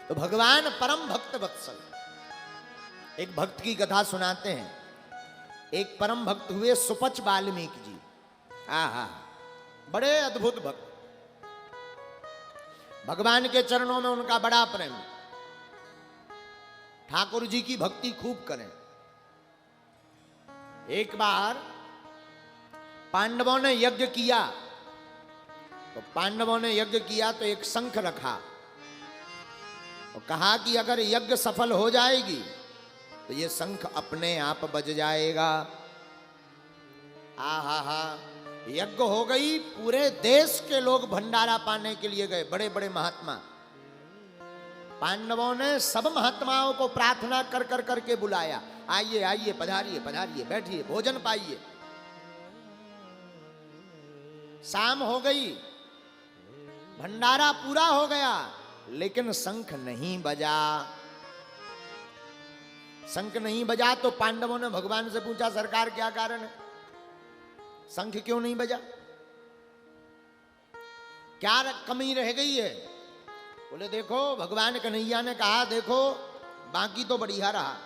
तो भगवान परम भक्त वत्सल। एक भक्त की कथा सुनाते हैं। एक परम भक्त हुए सुपच वाल्मीकि जी। आहा, बड़े अद्भुत भक्त। भगवान के चरणों में उनका बड़ा प्रेम। ठाकुर जी की भक्ति खूब करें। एक बार पांडवों ने यज्ञ किया, तो पांडवों ने यज्ञ किया तो एक शंख रखा और कहा कि अगर यज्ञ सफल हो जाएगी तो ये शंख अपने आप बज जाएगा। आहा हा, यज्ञ हो गई। पूरे देश के लोग भंडारा पाने के लिए गए, बड़े बड़े महात्मा। पांडवों ने सब महात्माओं को प्रार्थना कर कर करके बुलाया, आइए आइए, पधारिए पधारिए, बैठिए, भोजन पाइए। शाम हो गई, भंडारा पूरा हो गया, लेकिन शंख नहीं बजा। शंख नहीं बजा तो पांडवों ने भगवान से पूछा, सरकार क्या कारण है, शंख क्यों नहीं बजा, क्या कमी रह गई है? बोले देखो, भगवान कन्हैया ने कहा देखो बाकी तो बढ़िया रहा,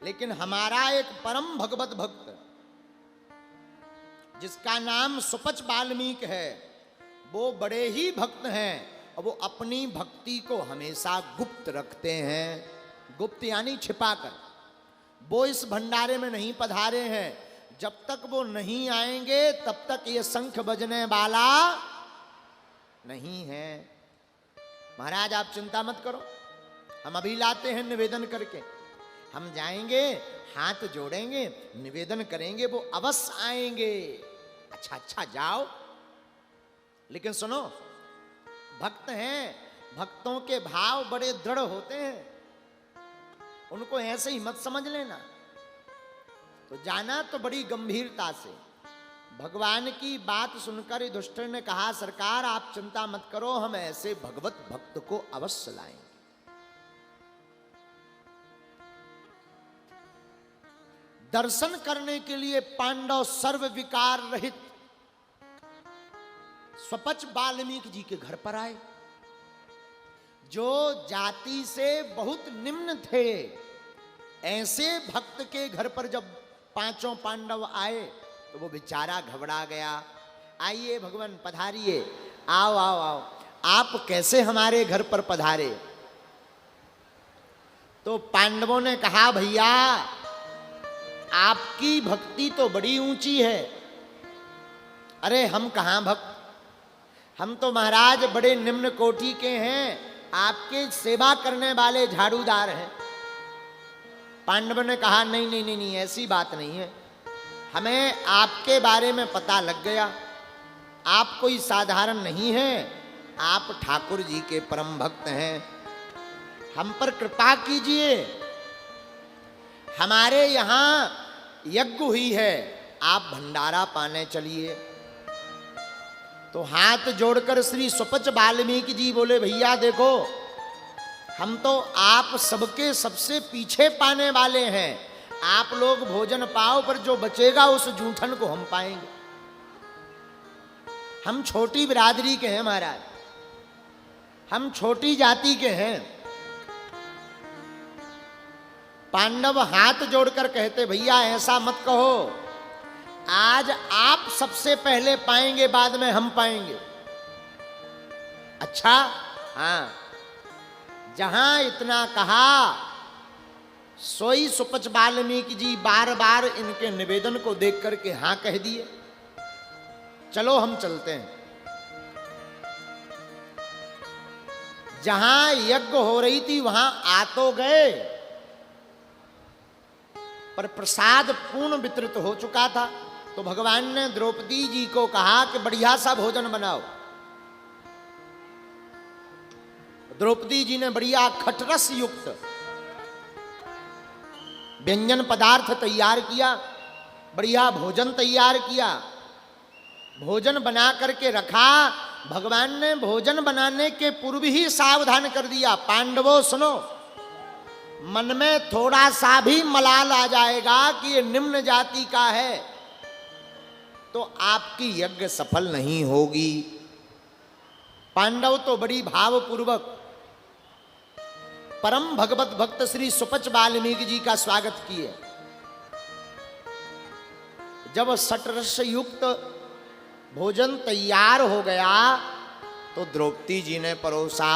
लेकिन हमारा एक परम भगवत भक्त जिसका नाम सुपच वाल्मीकि है, वो बड़े ही भक्त हैं और वो अपनी भक्ति को हमेशा गुप्त रखते हैं। गुप्त यानी छिपाकर। वो इस भंडारे में नहीं पधारे हैं। जब तक वो नहीं आएंगे तब तक ये शंख बजने वाला नहीं है। महाराज आप चिंता मत करो, हम अभी लाते हैं निवेदन करके। हम जाएंगे, हाथ जोड़ेंगे, निवेदन करेंगे, वो अवश्य आएंगे। अच्छा अच्छा जाओ, लेकिन सुनो, भक्त हैं, भक्तों के भाव बड़े दृढ़ होते हैं, उनको ऐसे ही मत समझ लेना। तो जाना तो बड़ी गंभीरता से। भगवान की बात सुनकर युधिष्ठिर ने कहा, सरकार आप चिंता मत करो, हम ऐसे भगवत भक्त को अवश्य लाएंगे। दर्शन करने के लिए पांडव सर्व विकार रहित सुपच वाल्मीकि जी के घर पर आए, जो जाति से बहुत निम्न थे। ऐसे भक्त के घर पर जब पांचों पांडव आए तो वो बेचारा घबरा गया। आइए भगवान पधारिए, आओ आओ आओ, आप कैसे हमारे घर पर पधारे? तो पांडवों ने कहा, भैया आपकी भक्ति तो बड़ी ऊंची है। अरे हम कहां भक्त, हम तो महाराज बड़े निम्न कोटि के हैं, आपके सेवा करने वाले झाड़ूदार हैं। पांडवों ने कहा, नहीं नहीं नहीं नहीं, ऐसी बात नहीं है, हमें आपके बारे में पता लग गया, आप कोई साधारण नहीं हैं, आप ठाकुर जी के परम भक्त हैं, हम पर कृपा कीजिए, हमारे यहाँ यज्ञ हुई है, आप भंडारा पाने चलिए। तो हाथ जोड़कर श्री सुपच वाल्मीकि जी बोले, भैया देखो, हम तो आप सबके सबसे पीछे पाने वाले हैं, आप लोग भोजन पाओ, पर जो बचेगा उस जूठन को हम पाएंगे। हम छोटी बिरादरी के हैं महाराज, हम छोटी जाति के हैं। पांडव हाथ जोड़कर कहते, भैया ऐसा मत कहो, आज आप सबसे पहले पाएंगे, बाद में हम पाएंगे। अच्छा हाँ, जहां इतना कहा, सोई सुपच वाल्मीकि जी बार बार इनके निवेदन को देख करके हां कह दिए। चलो हम चलते हैं। जहां यज्ञ हो रही थी वहां आ तो गए, पर प्रसाद पूर्ण वितरित हो चुका था। तो भगवान ने द्रौपदी जी को कहा कि बढ़िया सा भोजन बनाओ। द्रौपदी जी ने बढ़िया खटरस युक्त व्यंजन पदार्थ तैयार किया, बढ़िया भोजन तैयार किया, भोजन बना करके रखा। भगवान ने भोजन बनाने के पूर्व ही सावधान कर दिया, पांडवों सुनो, मन में थोड़ा सा भी मलाल आ जाएगा कि ये निम्न जाति का है तो आपकी यज्ञ सफल नहीं होगी। पांडव तो बड़ी भावपूर्वक परम भगवत भक्त श्री सुपच वाल्मीकि जी का स्वागत किए। जब षटरस युक्त भोजन तैयार हो गया तो द्रौपदी जी ने परोसा।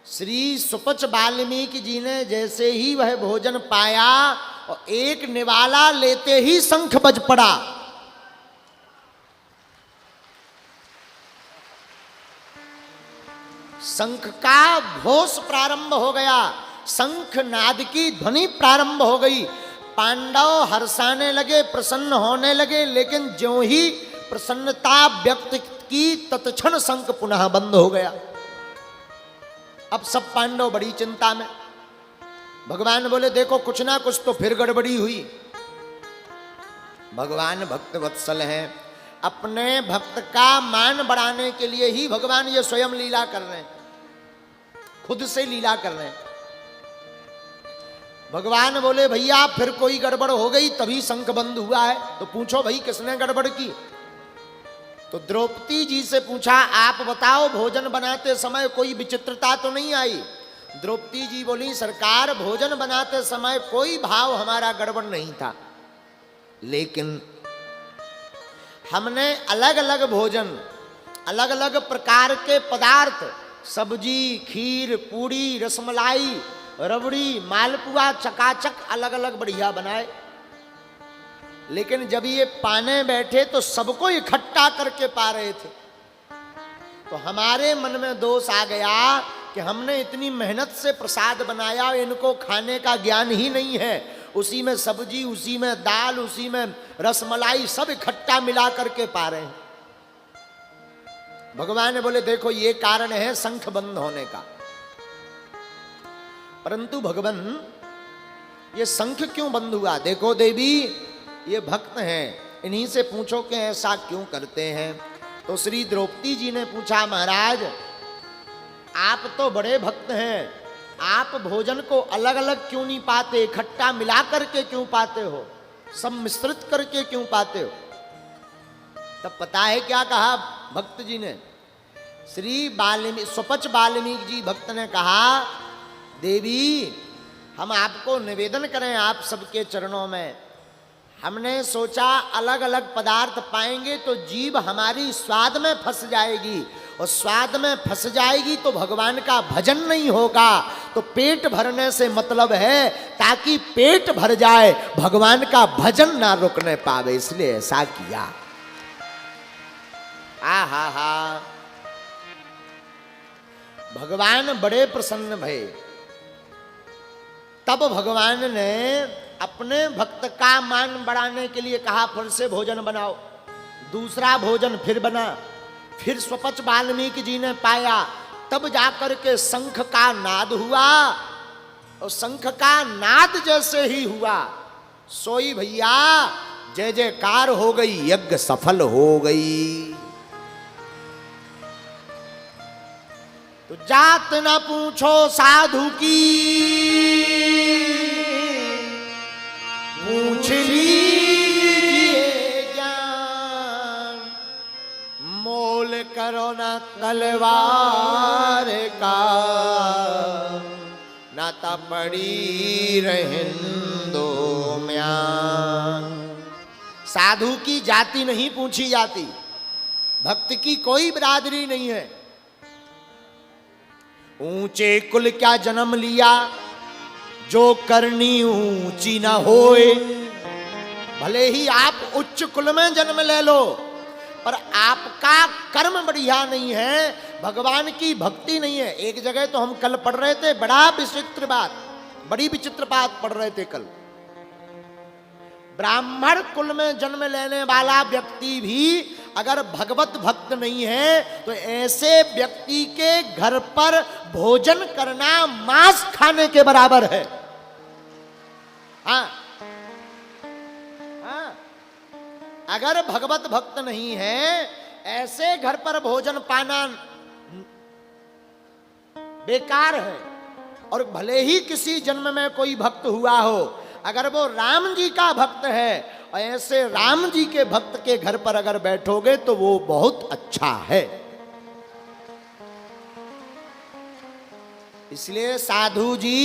श्री सुपच वाल्मीकि जी ने जैसे ही वह भोजन पाया और एक निवाला लेते ही शंख बज पड़ा। शंख का घोष प्रारंभ हो गया, शंख नाद की ध्वनि प्रारंभ हो गई। पांडव हर्षाने लगे, प्रसन्न होने लगे, लेकिन ज्यों ही प्रसन्नता व्यक्त की तत्क्षण शंख पुनः बंद हो गया। अब सब पांडव बड़ी चिंता में। भगवान बोले देखो कुछ ना कुछ तो फिर गड़बड़ी हुई। भगवान भक्त वत्सल हैं, अपने भक्त का मान बढ़ाने के लिए ही भगवान ये स्वयं लीला कर रहे हैं, खुद से लीला कर रहे हैं। भगवान बोले भैया फिर कोई गड़बड़ हो गई तभी शंख बंद हुआ है, तो पूछो भाई किसने गड़बड़ की। तो द्रौपदी जी से पूछा आप बताओ भोजन बनाते समय कोई विचित्रता तो नहीं आई। द्रौपदी जी बोली सरकार भोजन बनाते समय कोई भाव हमारा गड़बड़ नहीं था, लेकिन हमने अलग अलग भोजन, अलग अलग प्रकार के पदार्थ, सब्जी, खीर, पूड़ी, रसमलाई, रबड़ी, मालपुआ, चकाचक अलग अलग बढ़िया बनाए, लेकिन जब ये पाने बैठे तो सबको इकट्ठा करके पा रहे थे। तो हमारे मन में दोष आ गया कि हमने इतनी मेहनत से प्रसाद बनाया, इनको खाने का ज्ञान ही नहीं है। उसी में सब्जी, उसी में दाल, उसी में रसमलाई सब इकट्ठा मिला करके पा रहे हैं। भगवान ने बोले देखो ये कारण है शंख बंद होने का। परंतु भगवान ये शंख क्यों बंद हुआ? देखो देवी ये भक्त हैं, इन्हीं से पूछो कि ऐसा क्यों करते हैं। तो श्री द्रौपदी जी ने पूछा महाराज आप तो बड़े भक्त हैं, आप भोजन को अलग अलग क्यों नहीं पाते, इकट्ठा मिला करके क्यों पाते हो, सब मिश्रित करके क्यों पाते हो? तब पता है क्या कहा भक्त जी ने? श्री सुपच वाल्मीकि जी भक्त ने कहा देवी हम आपको निवेदन करें आप सबके चरणों में। हमने सोचा अलग अलग पदार्थ पाएंगे तो जीभ हमारी स्वाद में फंस जाएगी, और स्वाद में फंस जाएगी तो भगवान का भजन नहीं होगा। तो पेट भरने से मतलब है ताकि पेट भर जाए, भगवान का भजन ना रुकने पावे, इसलिए ऐसा किया। हा भगवान बड़े प्रसन्न भये। तब भगवान ने अपने भक्त का मान बढ़ाने के लिए कहा फिर से भोजन बनाओ। दूसरा भोजन फिर बना, फिर सुपच वाल्मीकि जी ने पाया, तब जाकर के शंख का नाद हुआ। और शंख का नाद जैसे ही हुआ सोई भैया जय जयकार हो गई, यज्ञ सफल हो गई। तो जात न पूछो साधु की, पूछ लीजिए ज्ञान, मोल करो न तलवार का, न पड़ी रहिंदो म्यान। साधु की जाति नहीं पूछी जाती, भक्त की कोई बिरादरी नहीं है। ऊंचे कुल क्या जन्म लिया, जो करनी ऊंची ना होए। भले ही आप उच्च कुल में जन्म ले लो, पर आपका कर्म बढ़िया नहीं है, भगवान की भक्ति नहीं है। एक जगह तो हम कल पढ़ रहे थे, बड़ी विचित्र बात पढ़ रहे थे कल। ब्राह्मण कुल में जन्म लेने वाला व्यक्ति भी अगर भगवत भक्त नहीं है तो ऐसे व्यक्ति के घर पर भोजन करना मांस खाने के बराबर है। हाँ, अगर भगवत भक्त नहीं है ऐसे घर पर भोजन पाना बेकार है। और भले ही किसी जन्म में कोई भक्त हुआ हो, अगर वो राम जी का भक्त है और ऐसे राम जी के भक्त के घर पर अगर बैठोगे तो वो बहुत अच्छा है। इसलिए साधु जी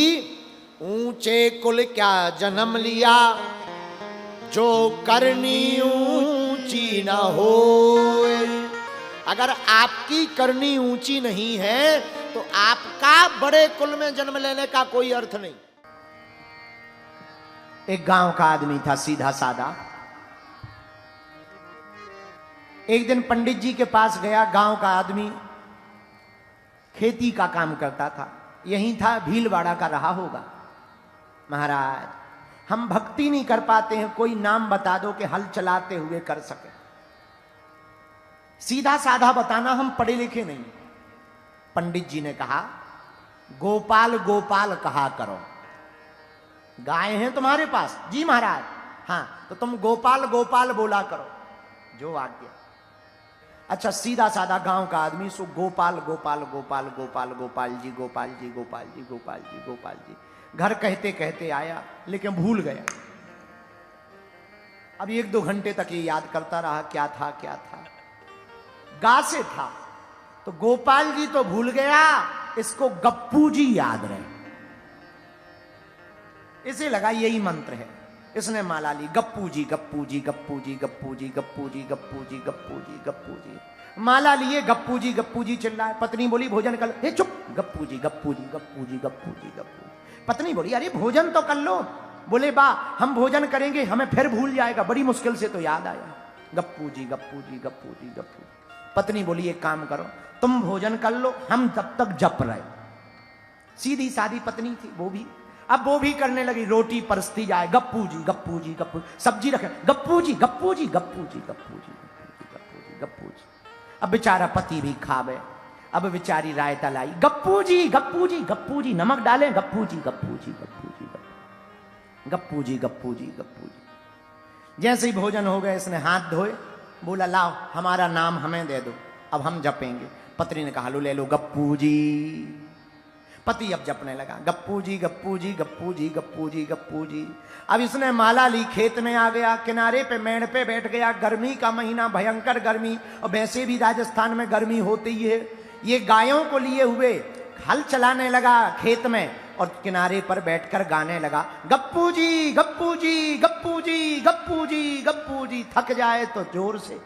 ऊंचे कुल क्या जन्म लिया, जो करनी ऊंची न हो। अगर आपकी करनी ऊंची नहीं है तो आपका बड़े कुल में जन्म लेने का कोई अर्थ नहीं। एक गांव का आदमी था, सीधा साधा। एक दिन पंडित जी के पास गया। गांव का आदमी खेती का काम करता था, यहीं था, भीलवाड़ा का रहा होगा। महाराज, हम भक्ति नहीं कर पाते हैं, कोई नाम बता दो कि हल चलाते हुए कर सके। सीधा साधा बताना, हम पढ़े लिखे नहीं। पंडित जी ने कहा, गोपाल गोपाल कहा करो। गाय हैं तुम्हारे पास? जी महाराज। हाँ, तो तुम गोपाल गोपाल बोला करो, जो आज्ञा। अच्छा, सीधा साधा गांव का आदमी, सो गोपाल गोपाल गोपाल गोपाल गोपाल जी गोपाल जी गोपाल जी गोपाल जी गोपाल जी घर कहते कहते आया, लेकिन भूल गया। अब 1-2 घंटे तक ये याद करता रहा, क्या था क्या था। गा से था, तो गोपाल जी तो भूल गया, इसको गप्पू जी याद रहे। इसे लगा यही मंत्र है। इसने माला ली, गप्पू जी गप्पू जी गप्पू जी गप्पू जी गप्पू जी गप्पू जी गप्पू जी गप्पू जी। माला लिए, गप्पू जी चिल्लाए। पत्नी बोली, भोजन कर लो। हे चुप, गप्पू जी गप्पू जी गप्पू जी गप्पू जी गप्पू। पत्नी बोली, अरे भोजन तो कर लो। बोले, बा हम भोजन करेंगे, हमें फिर भूल जाएगा, बड़ी मुश्किल से तो याद आया। गप्पू जी गप्पू जी गप्पू जी गप्पू। पत्नी बोली, एक काम करो, तुम भोजन कर लो, हम तब तक जप रहे। सीधी सादी पत्नी थी वो भी। अब वो भी करने लगी, रोटी परसती जाए, गप्पू जी गप्पू जी गप्पू। सब्जी रखे, गप्पू जी गप्पू जी गप्पू जी गप्पू जी गप्पू जी गप्पू जी। अब बेचारा पति भी खावे। अब बेचारी रायता लाई, गप्पू जी गप्पू जी गप्पू जी, नमक डाले, गप्पू जी गप्पू जी गप्पू जी गप्पू जी गप्पू जी गप्पू जी। जैसे ही भोजन हो गया, इसने हाथ धोए, बोला, लाओ हमारा नाम हमें दे दो, अब हम जपेंगे। पत्नी ने कहा, लो ले लो गप्पू जी। पति अब जपने लगा, गप्पू जी गप्पू जी गप्पू जी गप्पू जी गप्पू जी। अब इसने माला ली, खेत में आ गया, किनारे पे मेड़ पे बैठ गया। गर्मी का महीना, भयंकर गर्मी, और वैसे भी राजस्थान में गर्मी होती ही है। ये गायों को लिए हुए हल चलाने लगा खेत में, और किनारे पर बैठकर गाने लगा, गप्पू जी गप्पू जी गप्पू जी गप्पू जी गप्पू जी। थक जाए तो जोर से,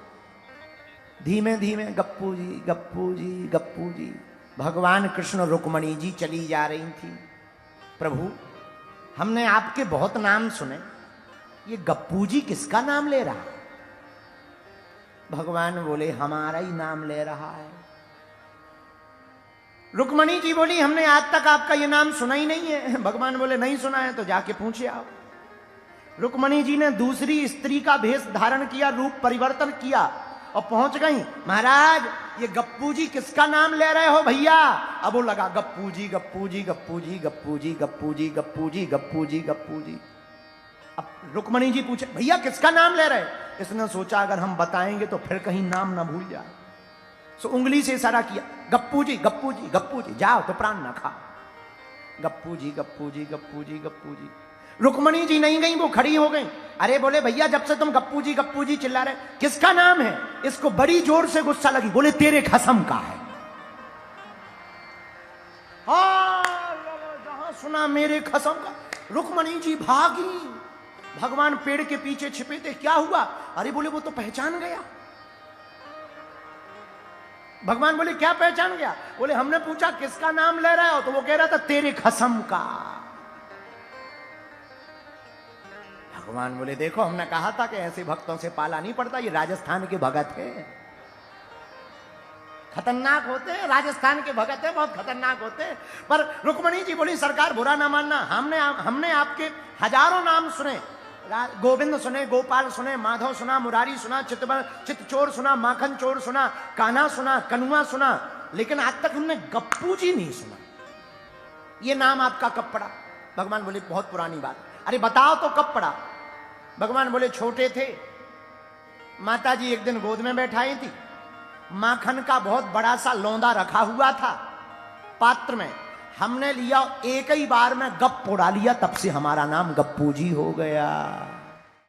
धीमे धीमे, गप्पू जी गप्पू जी गप्पू जी। भगवान कृष्ण रुक्मणी जी चली जा रही थी। प्रभु, हमने आपके बहुत नाम सुने, ये गप्पू जी किसका नाम ले रहा? भगवान बोले, हमारा ही नाम ले रहा है। रुक्मणी जी बोली, हमने आज तक आपका ये नाम सुना ही नहीं है। भगवान बोले, नहीं सुना है तो जाके पूछे आओ। रुक्मणी जी ने दूसरी स्त्री का भेष धारण किया, रूप परिवर्तन किया, और पहुंच गई। महाराज, ये गप्पू जी किसका नाम ले रहे हो भैया? अब वो लगा, गप्पू जी गप्पू जी गप्पू जी गप्पू जी गप्पू जी गप्पू जी गप्पू जी गप्पू जी। अब रुक्मणी जी पूछे, भैया किसका नाम ले रहे? इसने सोचा, अगर हम बताएंगे तो फिर कहीं नाम ना भूल जाए। सो उंगली से इशारा किया, गप्पू जी गप्पू जी गप्पू जी, जाओ तो प्राण ना खा। गप्पू जी गप्पू जी गप्पू जी गप्पू जी। रुक्मणी जी नहीं गई, वो खड़ी हो गई। अरे बोले, भैया जब से तुम गप्पू जी चिल्ला रहे, किसका नाम है? इसको बड़ी जोर से गुस्सा लगी। बोले, तेरे खसम का है। जहां सुना मेरे खसम का, रुक्मणी जी भागी। भगवान पेड़ के पीछे छिपे थे। क्या हुआ? अरे बोले, वो तो पहचान गया। भगवान बोले, क्या पहचान गया? बोले, हमने पूछा किसका नाम ले रहे हो, तो वो कह रहा था तेरे खसम का। भगवान बोले, देखो हमने कहा था कि ऐसे भक्तों से पाला नहीं पड़ता, ये राजस्थान के भगत है, खतरनाक होते हैं। राजस्थान के भगत है, बहुत खतरनाक होते हैं। पर रुक्मणी जी बोली, सरकार बुरा ना मानना, हमने आपके हजारों नाम सुने, गोविंद सुने, गोपाल सुने, माधव सुना, मुरारी सुना, चित्तचोर सुना, माखन चोर सुना, कान्हा सुना, कनुआ सुना, लेकिन आज तक हमने गप्पू जी नहीं सुना। ये नाम आपका कब पड़ा? भगवान बोले, बहुत पुरानी बात। अरे बताओ तो कब पड़ा? भगवान बोले, छोटे थे, माता जी एक दिन गोद में बैठाई थी, माखन का बहुत बड़ा सा लौंदा रखा हुआ था पात्र में, हमने लिया, एक ही बार में गप उड़ा लिया, तब से हमारा नाम गप्पू जी हो गया।